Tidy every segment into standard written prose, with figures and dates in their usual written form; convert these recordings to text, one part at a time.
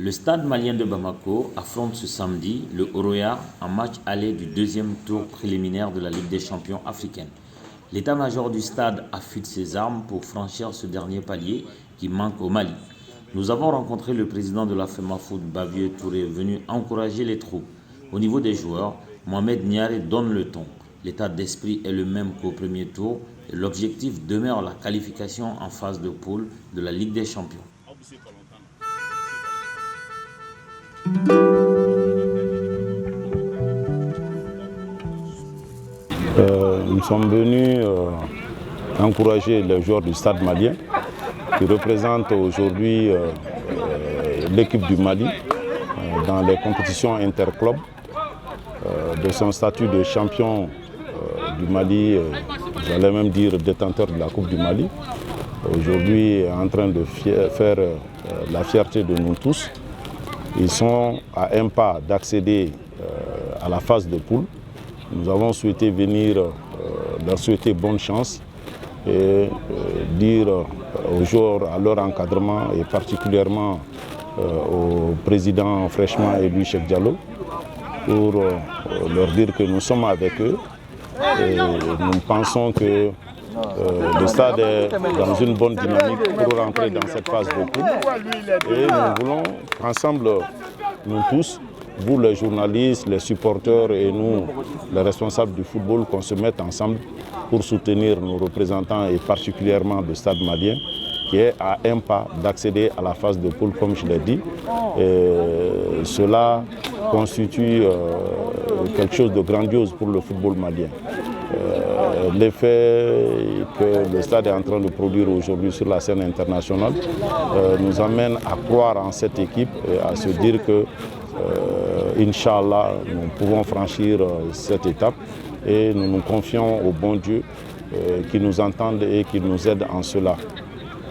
Le stade malien de Bamako affronte ce samedi le Horoya en match aller du deuxième tour préliminaire de la Ligue des champions africaine. L'état-major du stade affûte ses armes pour franchir ce dernier palier qui manque au Mali. Nous avons rencontré le président de la FEMAFOOT, Bavieux Touré, venu encourager les troupes. Au niveau des joueurs, Mohamed Niaré donne le ton. L'état d'esprit est le même qu'au premier tour et l'objectif demeure la qualification en phase de poule de la Ligue des champions. Nous sommes venus encourager les joueurs du stade malien qui représentent aujourd'hui l'équipe du Mali dans les compétitions interclubs de son statut de champion du Mali, j'allais même dire détenteur de la Coupe du Mali. Aujourd'hui en train de faire la fierté de nous tous. Ils sont à un pas d'accéder à la phase de poule. Nous avons souhaité venir leur souhaiter bonne chance et dire aux joueurs, à leur encadrement et particulièrement au président fraîchement élu Cheikh Diallo pour leur dire que nous sommes avec eux et nous pensons que le stade est dans une bonne dynamique pour rentrer dans cette phase de poule et nous voulons ensemble, nous tous, vous les journalistes, les supporters et nous, les responsables du football, qu'on se mette ensemble pour soutenir nos représentants et particulièrement le stade malien qui est à un pas d'accéder à la phase de poule comme je l'ai dit. Et cela constitue quelque chose de grandiose pour le football malien. L'effet que le stade est en train de produire aujourd'hui sur la scène internationale nous amène à croire en cette équipe et à se dire que Inch'Allah, nous pouvons franchir cette étape et nous nous confions au bon Dieu qui nous entende et qui nous aide en cela.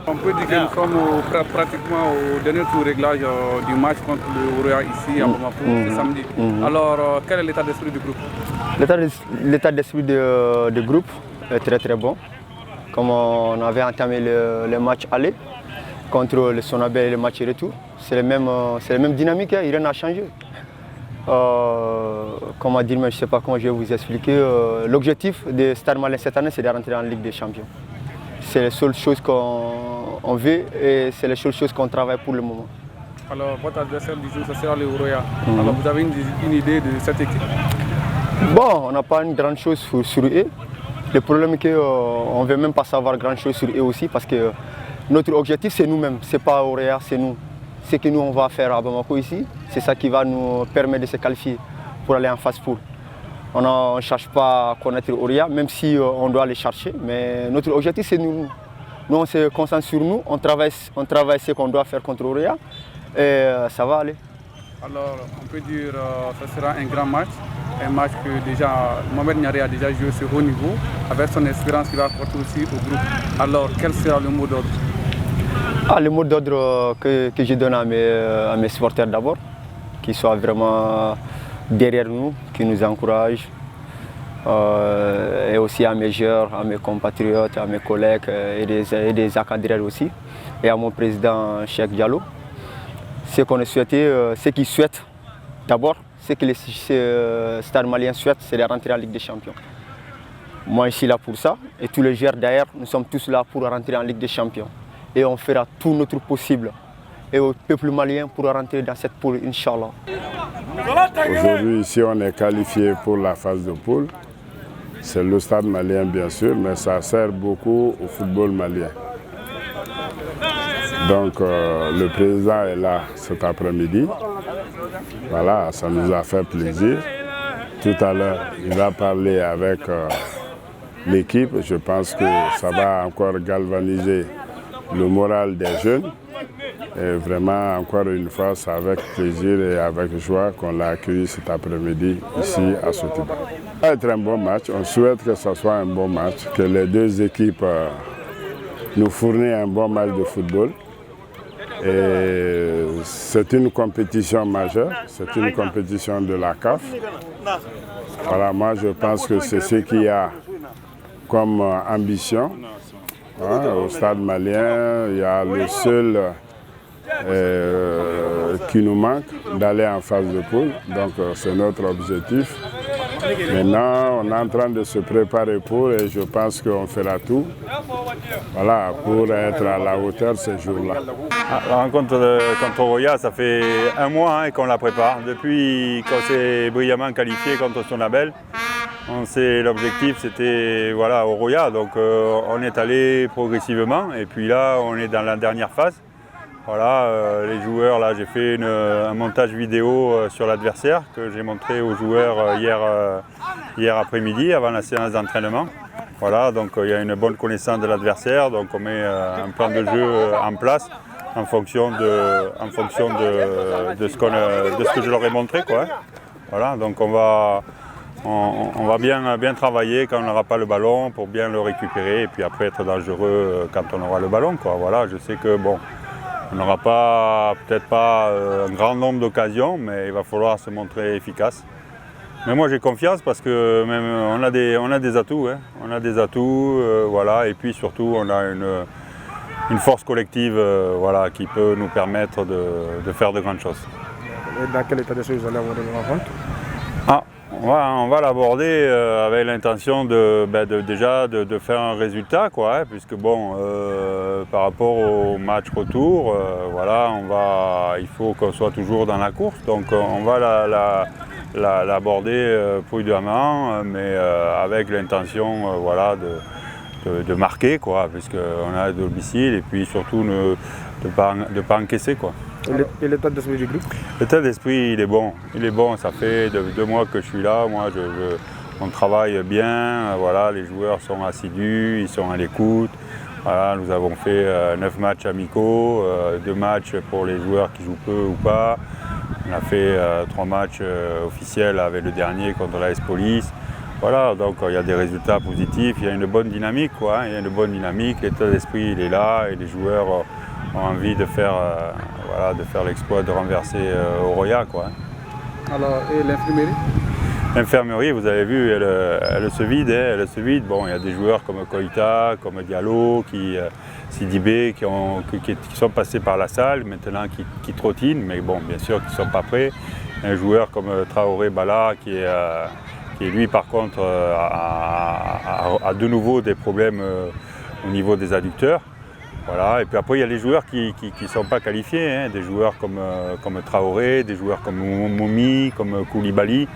On peut dire que nous sommes pratiquement au dernier tour réglage du match contre le Horoya ici à Bamako ce samedi. Alors, quel est l'état d'esprit du groupe? L'état d'esprit du groupe est très très bon. Comme on avait entamé le match aller contre le Sonabel et le match retour, c'est la même dynamique, il n'y a rien à changer. Comment dire, mais je ne sais pas comment je vais vous expliquer. L'objectif de Stade Malien cette année, c'est de rentrer en Ligue des Champions. C'est la seule chose qu'on veut et c'est la seule chose qu'on travaille pour le moment. Alors, votre adversaire du jour, ce sera le Horoya. Alors, vous avez une idée de cette équipe? Bon, on n'a pas une grande chose sur eux. Le problème est qu'on ne veut même pas savoir grand chose sur eux aussi parce que notre objectif, c'est nous-mêmes. Ce n'est pas Horoya, c'est nous. Ce que nous, on va faire à Bamako ici, c'est ça qui va nous permettre de se qualifier pour aller en phase poule. On ne cherche pas à connaître Horoya, même si on doit les chercher. Mais notre objectif, c'est nous. Nous, on se concentre sur nous, on travaille ce qu'on doit faire contre Horoya et ça va aller. Alors, on peut dire que ce sera un grand match. Un match que déjà Mohamed Niaré a déjà joué sur haut niveau, avec son expérience qu'il va apporter aussi au groupe. Alors, quel sera le mot d'ordre? Le mot d'ordre que je donne à mes supporters d'abord, qu'ils soient vraiment derrière nous, qui nous encouragent, et aussi à mes joueurs, à mes compatriotes, à mes collègues et des encadreurs aussi, et à mon président Cheikh Diallo. Ce qu'ils souhaitent d'abord, ce que les stades maliens souhaitent, c'est de rentrer en Ligue des Champions. Moi, je suis là pour ça, et tous les joueurs d'ailleurs, nous sommes tous là pour rentrer en Ligue des Champions. Et on fera tout notre possible et au peuple malien pour rentrer dans cette poule, Inch'Allah. Aujourd'hui, ici, on est qualifié pour la phase de poule. C'est le stade malien, bien sûr, mais ça sert beaucoup au football malien. Donc, le président est là cet après-midi. Voilà, ça nous a fait plaisir. Tout à l'heure, il va parler avec l'équipe. Je pense que ça va encore galvaniser le moral des jeunes. Et vraiment, encore une fois, c'est avec plaisir et avec joie qu'on l'a accueilli cet après-midi ici à Sotiba. Ça va être un bon match. On souhaite que ce soit un bon match, que les deux équipes nous fournissent un bon match de football. Et c'est une compétition majeure, c'est une compétition de la CAF. Voilà, moi je pense que c'est ce qu'il y a comme ambition. Au stade malien, il y a le seul qui nous manque, d'aller en phase de poule. Donc c'est notre objectif. Maintenant, on est en train de se préparer pour et je pense qu'on fera tout voilà, pour être à la hauteur ces jours-là. La rencontre contre Oroya, ça fait un mois qu'on la prépare. Depuis qu'on s'est brillamment qualifié contre Sonabel, l'objectif c'était voilà, Oroya. Donc on est allé progressivement et puis là on est dans la dernière phase. Voilà, les joueurs, là j'ai fait un montage vidéo sur l'adversaire que j'ai montré aux joueurs hier après-midi avant la séance d'entraînement. Voilà, donc il y a une bonne connaissance de l'adversaire, donc on met un plan de jeu en place en fonction de ce que je leur ai montré, quoi. Voilà, donc on va bien travailler quand on n'aura pas le ballon pour bien le récupérer et puis après être dangereux quand on aura le ballon, quoi. Voilà, je sais que bon. On n'aura peut-être pas un grand nombre d'occasions, mais il va falloir se montrer efficace. Mais moi j'ai confiance parce que même on a des atouts, hein. On a des atouts, voilà, et puis surtout on a une force collective, voilà, qui peut nous permettre de faire de grandes choses. Et dans quel état d'esprit vous allez aborder la rencontre? On va l'aborder avec l'intention déjà de faire un résultat, quoi, hein, puisque bon, par rapport au match retour, voilà, il faut qu'on soit toujours dans la course, donc on va l'aborder prudemment, mais avec l'intention voilà, de marquer, quoi, puisqu'on a domicile et puis surtout de pas encaisser, quoi. Et l'état d'esprit du groupe? L'état d'esprit, il est bon, ça fait 2 mois que je suis là, on travaille bien, voilà, les joueurs sont assidus, ils sont à l'écoute. Voilà, nous avons fait 9 matchs amicaux, 2 matchs pour les joueurs qui jouent peu ou pas. On a fait 3 matchs officiels avec le dernier contre l'AS Police. Voilà, donc il y a des résultats positifs, il y a une bonne dynamique, quoi, il y a une bonne dynamique, l'état d'esprit il est là et les joueurs ont envie de faire l'exploit de renverser Oroya, quoi. Alors, et l'infirmerie? L'infirmerie, vous avez vu, elle se vide, hein, elle se vide. Bon, il y a des joueurs comme Koïta, comme Diallo, Sidibé, qui sont passés par la salle, maintenant qui trottinent, mais bon, bien sûr, qui ne sont pas prêts. Un joueur comme Traoré Bala, qui lui, par contre, a de nouveau des problèmes au niveau des adducteurs. Voilà. Et puis après, il y a les joueurs qui ne sont pas qualifiés, hein, des joueurs comme Traoré, des joueurs comme Moumi, comme Koulibaly,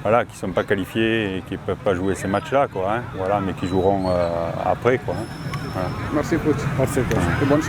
voilà, qui ne sont pas qualifiés et qui ne peuvent pas jouer ces matchs-là, quoi, hein, voilà, mais qui joueront après, quoi, hein, voilà. Merci coach. Merci coach. Et bonne chance.